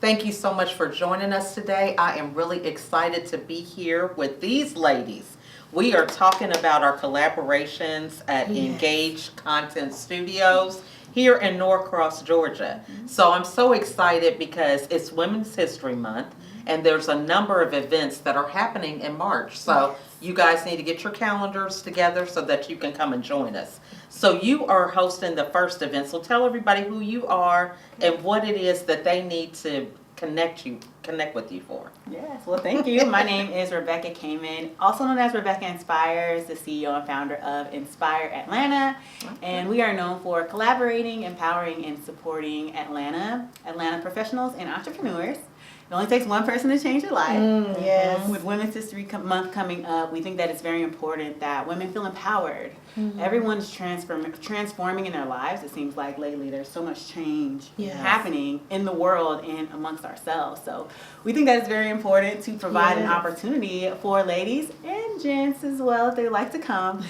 Thank you so much for joining us today. I am really excited to be here with these ladies. We are talking about our collaborations at Engage Content Studios here in Norcross, Georgia. So I'm so excited because it's Women's History Month and there's a number of events that are happening in March. So you guys need to get your calendars together so that you can come and join us. So you are hosting the first event. So tell everybody who you are and what it is that they need to connect with you for. Yes, well, thank you. My name is Rebecca Kamen, also known as Rebecca Inspires, the CEO and founder of Inspire Atlanta. And we are known for collaborating, empowering, and supporting Atlanta professionals and entrepreneurs. It only takes one person to change your life. Yes. With Women's History Month coming up, we think that it's very important that women feel empowered. Everyone's transforming in their lives. It seems like lately there's so much change happening in the world and amongst ourselves. So we think that it's very important to provide an opportunity for ladies and gents as well, if they like to come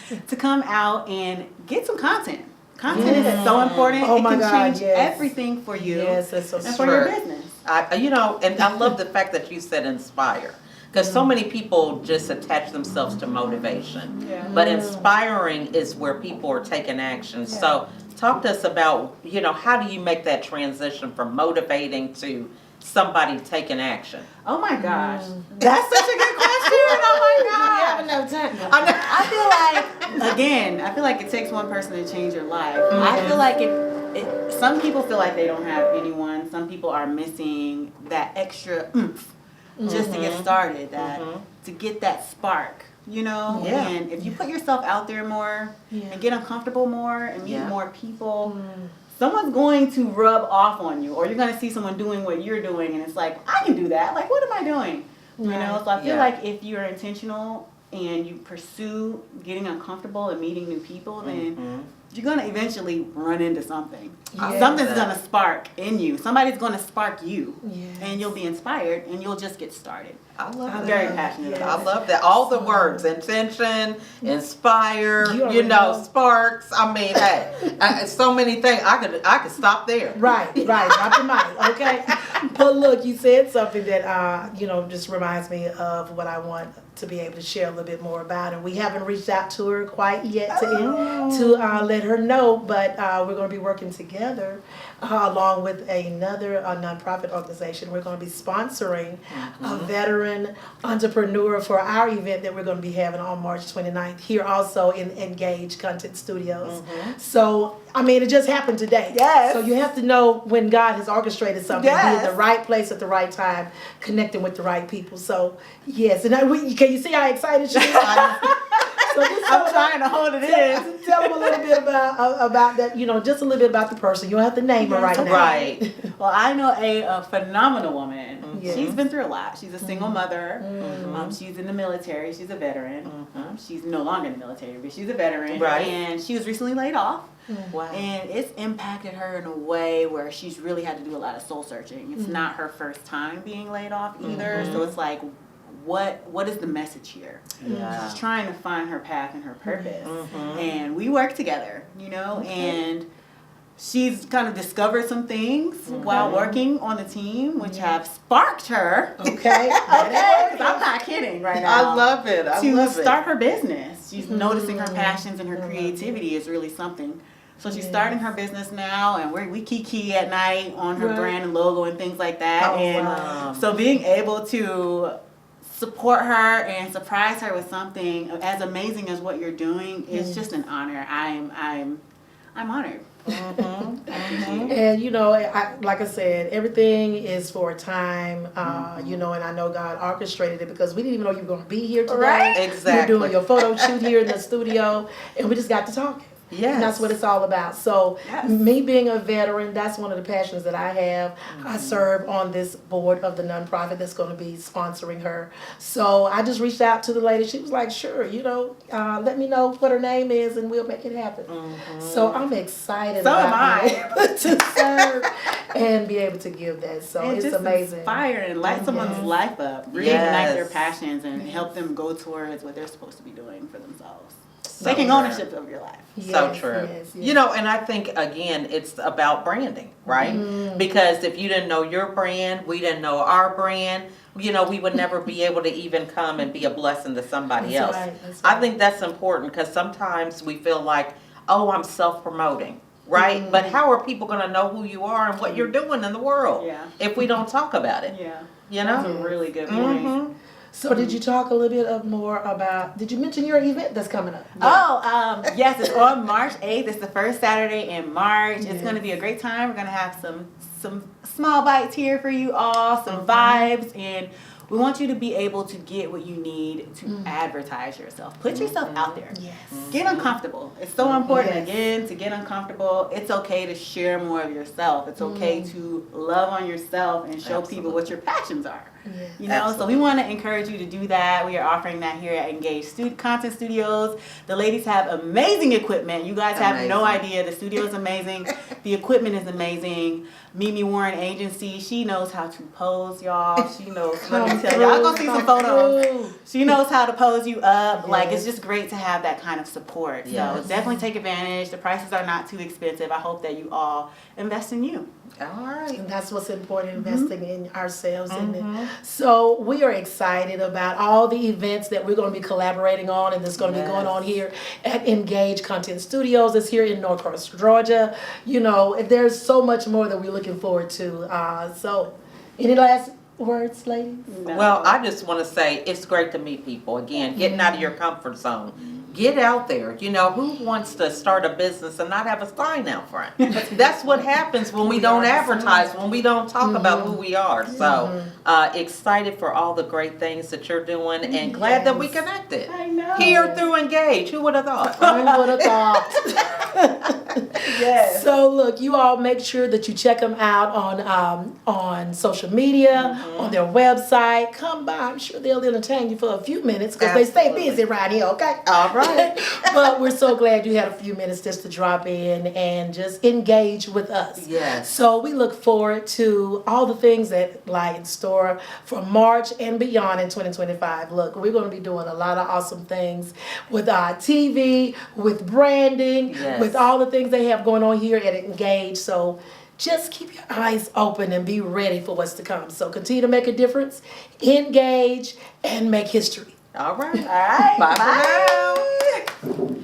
out and get some content. Content is so important. Oh it my can God, change yes. everything for you Yes, that's so and true. for your business. And I love the fact that you said inspire. Because so many people just attach themselves to motivation. Yeah. But inspiring is where people are taking action. So talk to us about, how do you make that transition from motivating to somebody taking action? Oh my gosh. That's such a good question. Oh my gosh. enough time. I feel like it takes one person to change your life. I feel like some people feel like they don't have anyone. Some people are missing that extra oomph just to get started, to get that spark, Yeah. And if you put yourself out there more and get uncomfortable more and meet more people, someone's going to rub off on you, or you're going to see someone doing what you're doing and it's like, I can do that. Like, what am I doing? So I feel like if you're intentional and you pursue getting uncomfortable and meeting new people, then you're going to eventually run into something. Something's going to spark in you. Somebody's going to spark you. And you'll be inspired and you'll just get started. I love I'm that. very passionate about I it. love that. All the words, intention, inspire, You already know. sparks. I mean, hey, so many things. I could stop there. Right. Drop the mic, okay? But look, you said something that, just reminds me of what I want to be able to share a little bit more about. And we haven't reached out to her quite yet to let her know, but we're going to be working together along with another nonprofit organization. We're going to be sponsoring a veteran entrepreneur for our event that we're going to be having on March 29th here also in Engage Content Studios. So, it just happened today. Yes. So you have to know when God has orchestrated something, be Yes. in the right place at the right time, connecting with the right people. So, yes. And can you see how excited she is? So I'm trying to hold it in. Tell them a little bit about that, just a little bit about the person. You don't have to name her right now. Right. Well, I know a phenomenal woman. Yes. She's been through a lot. She's a single mother. She's in the military. She's a veteran. She's no longer in the military, but she's a veteran. Right. And she was recently laid off. Wow. And it's impacted her in a way where she's really had to do a lot of soul searching. It's not her first time being laid off either. So it's like, what is the message here? Yeah. She's trying to find her path and her purpose. And we work together, and she's kind of discovered some things while working on the team, which have sparked her. Okay. Okay, 'cause I'm not kidding right now. I love it. To start her business. She's noticing her passions and her creativity is really something. So she's starting her business now, and we kiki at night on her brand and logo and things like that. Oh, and wow. so being able to support her and surprise her with something as amazing as what you're doing is just an honor. I'm honored. And like I said, everything is for a time, and I know God orchestrated it because we didn't even know you were going to be here today. Right? Exactly. You're doing your photo shoot here in the studio, and we just got to talking. Yes. And that's what it's all about. So me being a veteran, that's one of the passions that I have. I serve on this board of the nonprofit that's going to be sponsoring her. So I just reached out to the lady. She was like, sure, let me know what her name is and we'll make it happen. So I'm excited So am about being I. able to serve and be able to give that. So And it's just amazing. inspire and light someone's life up. Reignite their passions and help them go towards what they're supposed to be doing for themselves. So taking true. ownership of your life. So Yes, true. yes, yes. You know, and I think again, it's about branding, right? Mm-hmm. Because if you didn't know your brand, we didn't know our brand, you know, we would never be able to even come and be a blessing to somebody That's else. right, that's I right. think that's important because sometimes we feel like, oh, I'm self-promoting, right? Mm-hmm. But how are people going to know who you are and what you're doing in the world Yeah. if we don't talk about it? Yeah. You That's know? a really good point. Mhm. So did you talk a little bit more about, did you mention your event that's coming up? Yes, it's on March 8th. It's the first Saturday in March. It's Yes. going to be a great time. We're going to have some small bites here for you all, some vibes, and we want you to be able to get what you need to advertise yourself. Put yourself out there. Yes. Get uncomfortable. It's so important, Yes. again, to get uncomfortable. It's okay to share more of yourself. It's okay to love on yourself and show people what your passions are. Yes. You know, so we want to encourage you to do that. We are offering that here at Engage Content Studios. The ladies have amazing equipment. You guys have no Amazing. idea. The studio is amazing. The equipment is amazing. Mimi Warren Agency, she knows how to pose, y'all. She knows. Let me tell y'all. Go see some photos. She knows how to pose you up. Like, it's just great to have that kind of support. Yes. So definitely take advantage. The prices are not too expensive. I hope that you all invest in you. All right. And that's what's important, investing in ourselves. So we are excited about all the events that we're going to be collaborating on and that's going to be going on here at Engage Content Studios. It's here in Norcross, Georgia. You know, there's so much more that we're looking forward to. So any last words, ladies? Well, I just want to say it's great to meet people. Again, getting out of your comfort zone. Get out there. You know, who wants to start a business and not have a sign out front? That's what happens when we don't advertise, when we don't talk about who we are. So excited for all the great things that you're doing and glad that we connected. I know. Here through Engage. Who would have thought? I would have thought. Yes. So look, you all make sure that you check them out on social media, on their website. Come by. I'm sure they'll entertain you for a few minutes because they stay Absolutely. busy right here. Okay. All right. But we're so glad you had a few minutes just to drop in and just engage with us. Yes. So we look forward to all the things that lie in store for March and beyond in 2025. Look, we're going to be doing a lot of awesome things with our TV, with branding, Yes. with all the things they have going on here at Engage. So just keep your eyes open and be ready for what's to come. So continue to make a difference, engage, and make history. All right. All right. Bye for now.